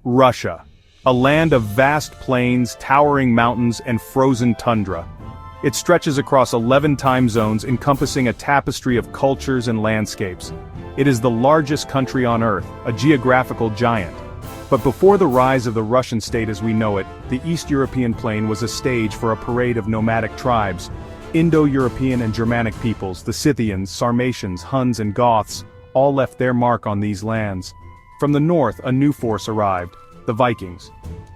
Russia. A land of vast plains, towering mountains, and frozen tundra. It stretches across 11 time zones encompassing a tapestry of cultures and landscapes. It is the largest country on Earth, a geographical giant. But before the rise of the Russian state as we know it, the East European plain was a stage for a parade of nomadic tribes. Indo-European and Germanic peoples, the Scythians, Sarmatians, Huns and Goths, all left their mark on these lands. From the north, a new force arrived, the Vikings.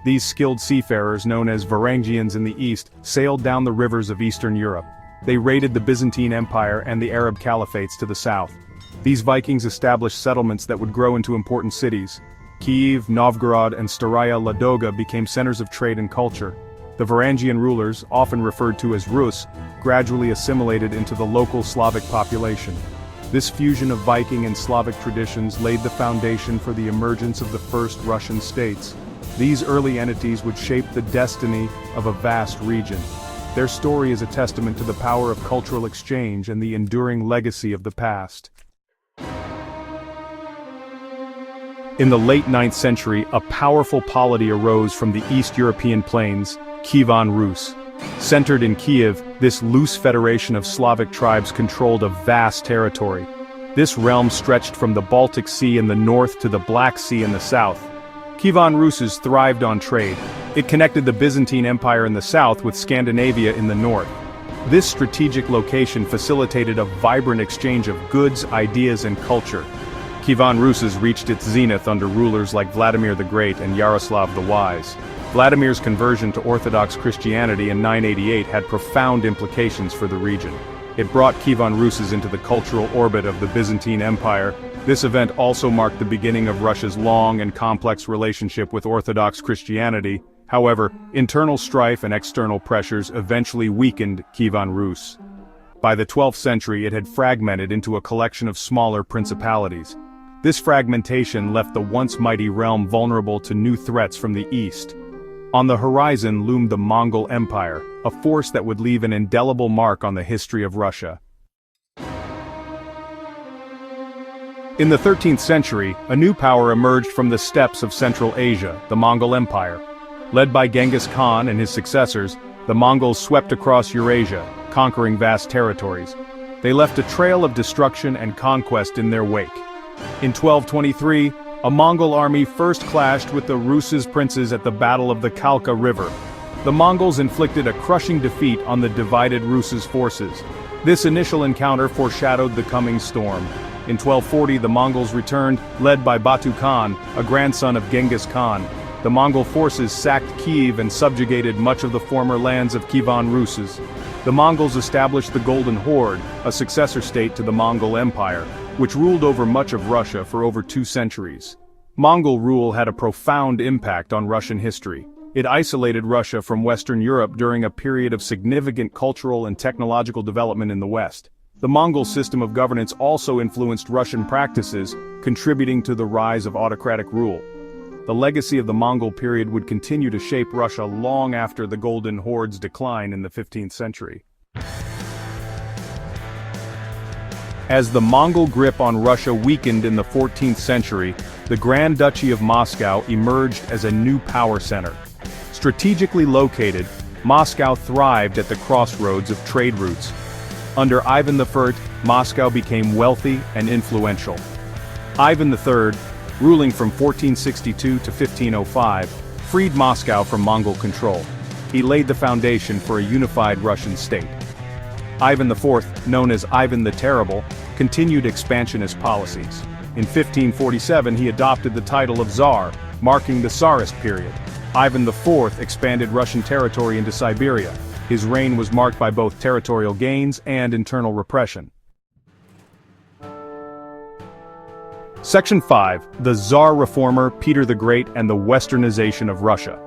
These skilled seafarers, known as Varangians in the east, sailed down the rivers of Eastern Europe. They raided the Byzantine Empire and the Arab caliphates to the south. These Vikings established settlements that would grow into important cities. Kyiv, Novgorod, and Staraya Ladoga became centers of trade and culture. The Varangian rulers, often referred to as Rus, gradually assimilated into the local Slavic population. This fusion of Viking and Slavic traditions laid the foundation for the emergence of the first Russian states. These early entities would shape the destiny of a vast region. Their story is a testament to the power of cultural exchange and the enduring legacy of the past. In the late 9th century, a powerful polity arose from the East European plains, Kievan Rus. Centered in Kiev, this loose federation of Slavic tribes controlled a vast territory. This realm stretched from the Baltic Sea in the north to the Black Sea in the south. Kievan Rus thrived on trade. It connected the Byzantine Empire in the south with Scandinavia in the north. This strategic location facilitated a vibrant exchange of goods, ideas, and culture. Kievan Rus reached its zenith under rulers like Vladimir the Great and Yaroslav the Wise. Vladimir's conversion to Orthodox Christianity in 988 had profound implications for the region. It brought Kievan Rus into the cultural orbit of the Byzantine Empire. This event also marked the beginning of Russia's long and complex relationship with Orthodox Christianity. However, internal strife and external pressures eventually weakened Kievan Rus. By the 12th century, it had fragmented into a collection of smaller principalities. This fragmentation left the once mighty realm vulnerable to new threats from the east. On the horizon loomed the Mongol Empire, a force that would leave an indelible mark on the history of Russia. In the 13th century, a new power emerged from the steppes of Central Asia, the Mongol Empire. Led by Genghis Khan and his successors, the Mongols swept across Eurasia, conquering vast territories. They left a trail of destruction and conquest in their wake. In 1223, a Mongol army first clashed with the Rus' princes at the Battle of the Kalka River. The Mongols inflicted a crushing defeat on the divided Rus' forces. This initial encounter foreshadowed the coming storm. In 1240, the Mongols returned, led by Batu Khan, a grandson of Genghis Khan. The Mongol forces sacked Kyiv and subjugated much of the former lands of Kievan Rus. The Mongols established the Golden Horde, a successor state to the Mongol Empire, which ruled over much of Russia for over 2 centuries. Mongol rule had a profound impact on Russian history. It isolated Russia from Western Europe during a period of significant cultural and technological development in the West. The Mongol system of governance also influenced Russian practices, contributing to the rise of autocratic rule. The legacy of the Mongol period would continue to shape Russia long after the Golden Horde's decline in the 15th century. As the Mongol grip on Russia weakened in the 14th century, the Grand Duchy of Moscow emerged as a new power center. Strategically located, Moscow thrived at the crossroads of trade routes. Under Ivan I, Moscow became wealthy and influential. Ivan III, ruling from 1462 to 1505, freed Moscow from Mongol control. He laid the foundation for a unified Russian state. Ivan IV, known as Ivan the Terrible, continued expansionist policies. In 1547 he adopted the title of Tsar, marking the Tsarist period. Ivan IV expanded Russian territory into Siberia. His reign was marked by both territorial gains and internal repression. Section 5. The Tsar Reformer Peter the Great and the Westernization of Russia.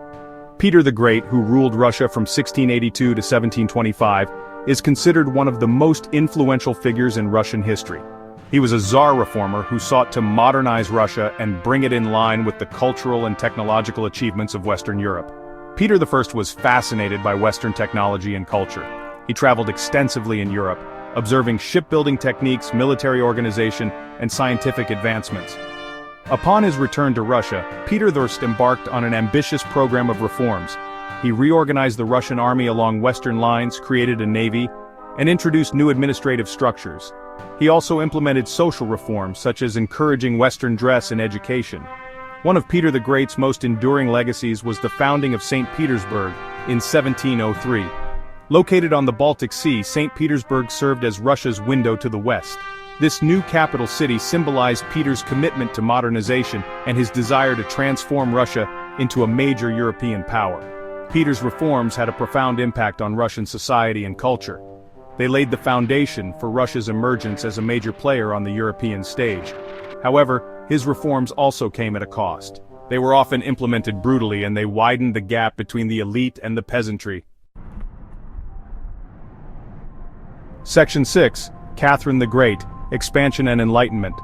Peter the Great, who ruled Russia from 1682 to 1725, is considered one of the most influential figures in Russian history. He was a Tsar reformer who sought to modernize Russia and bring it in line with the cultural and technological achievements of Western Europe. Peter I was fascinated by Western technology and culture. He traveled extensively in Europe, observing shipbuilding techniques, military organization, and scientific advancements. Upon his return to Russia, Peter I embarked on an ambitious program of reforms. He reorganized the Russian army along Western lines, created a navy, and introduced new administrative structures. He also implemented social reforms such as encouraging Western dress and education. One of Peter the Great's most enduring legacies was the founding of St. Petersburg in 1703. Located on the Baltic Sea, St. Petersburg served as Russia's window to the West. This new capital city symbolized Peter's commitment to modernization and his desire to transform Russia into a major European power. Peter's reforms had a profound impact on Russian society and culture. They laid the foundation for Russia's emergence as a major player on the European stage. However, his reforms also came at a cost. They were often implemented brutally and they widened the gap between the elite and the peasantry. Section 6. Catherine the Great, Expansion and Enlightenment.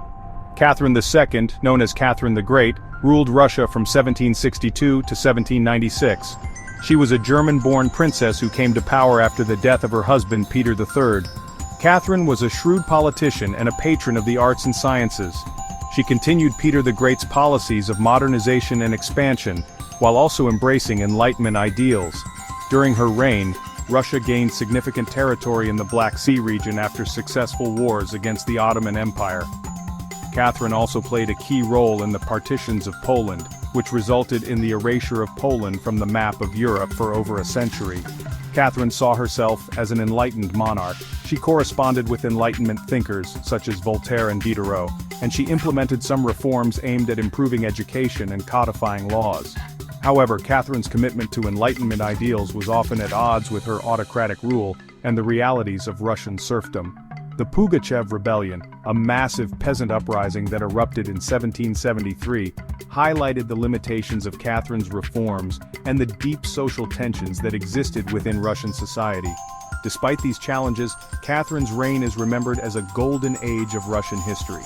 Catherine II, known as Catherine the Great, ruled Russia from 1762 to 1796. She was a German-born princess who came to power after the death of her husband Peter III. Catherine was a shrewd politician and a patron of the arts and sciences. She continued Peter the Great's policies of modernization and expansion, while also embracing Enlightenment ideals. During her reign, Russia gained significant territory in the Black Sea region after successful wars against the Ottoman Empire. Catherine also played a key role in the partitions of Poland, which resulted in the erasure of Poland from the map of Europe for over a century. Catherine saw herself as an enlightened monarch. She corresponded with Enlightenment thinkers such as Voltaire and Diderot, and she implemented some reforms aimed at improving education and codifying laws. However, Catherine's commitment to Enlightenment ideals was often at odds with her autocratic rule and the realities of Russian serfdom. The Pugachev Rebellion, a massive peasant uprising that erupted in 1773, highlighted the limitations of Catherine's reforms and the deep social tensions that existed within Russian society. Despite these challenges, Catherine's reign is remembered as a golden age of Russian history.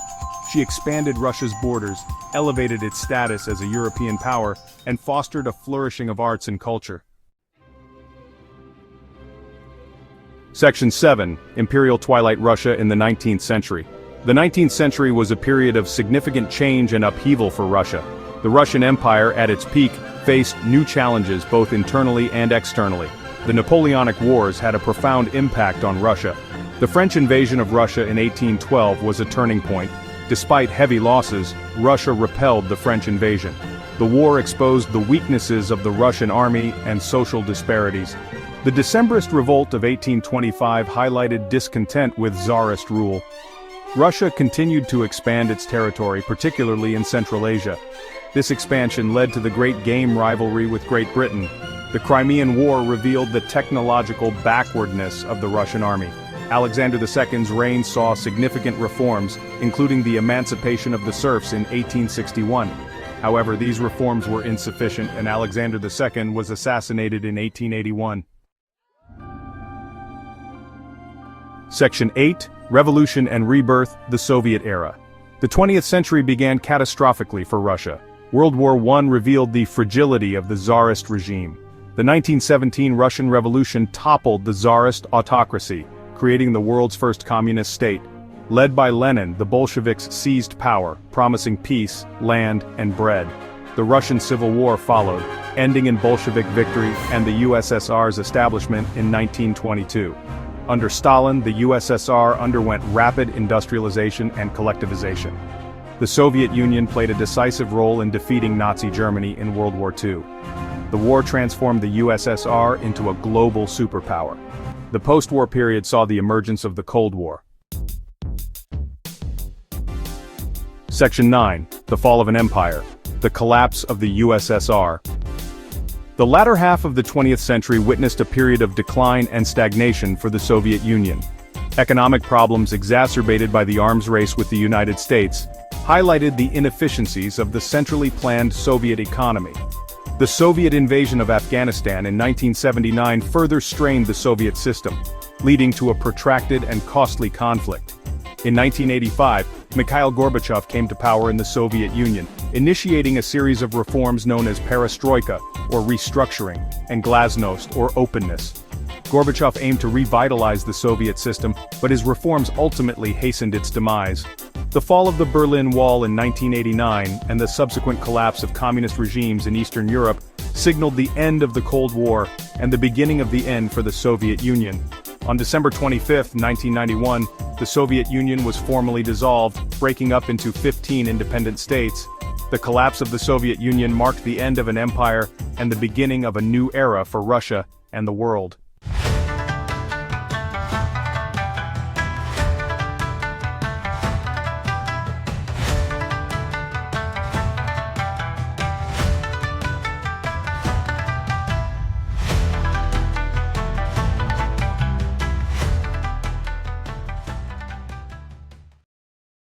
She expanded Russia's borders, elevated its status as a European power, and fostered a flourishing of arts and culture. Section 7. Imperial Twilight Russia in the 19th century. The 19th century was a period of significant change and upheaval for Russia. The Russian Empire, at its peak, faced new challenges both internally and externally. The Napoleonic Wars had a profound impact on Russia. The French invasion of Russia in 1812 was a turning point. Despite heavy losses, Russia repelled the French invasion. The war exposed the weaknesses of the Russian army and social disparities. The Decembrist revolt of 1825 highlighted discontent with Tsarist rule. Russia continued to expand its territory, particularly in Central Asia. This expansion led to the Great Game rivalry with Great Britain. The Crimean War revealed the technological backwardness of the Russian army. Alexander II's reign saw significant reforms, including the emancipation of the serfs in 1861. However, these reforms were insufficient and Alexander II was assassinated in 1881. Section 8. Revolution and Rebirth, the Soviet Era. The 20th century began catastrophically for Russia. World War I revealed the fragility of the Tsarist regime. The 1917 Russian Revolution toppled the Tsarist autocracy, creating the world's first communist state. Led by Lenin, the Bolsheviks seized power, promising peace, land, and bread. The Russian Civil War followed, ending in Bolshevik victory and the USSR's establishment in 1922. Under Stalin, the USSR underwent rapid industrialization and collectivization. The Soviet Union played a decisive role in defeating Nazi Germany in World War II. The war transformed the USSR into a global superpower. The post-war period saw the emergence of the Cold War. Section 9. The Fall of an Empire. The Collapse of the USSR. The latter half of the 20th century witnessed a period of decline and stagnation for the Soviet Union. Economic problems exacerbated by the arms race with the United States highlighted the inefficiencies of the centrally planned Soviet economy. The Soviet invasion of Afghanistan in 1979 further strained the Soviet system, leading to a protracted and costly conflict. In 1985, Mikhail Gorbachev came to power in the Soviet Union, initiating a series of reforms known as perestroika, or restructuring, and glasnost, or openness. Gorbachev aimed to revitalize the Soviet system, but his reforms ultimately hastened its demise. The fall of the Berlin Wall in 1989 and the subsequent collapse of communist regimes in Eastern Europe signaled the end of the Cold War and the beginning of the end for the Soviet Union. On December 25, 1991, the Soviet Union was formally dissolved, breaking up into 15 independent states. The collapse of the Soviet Union marked the end of an empire and the beginning of a new era for Russia and the world.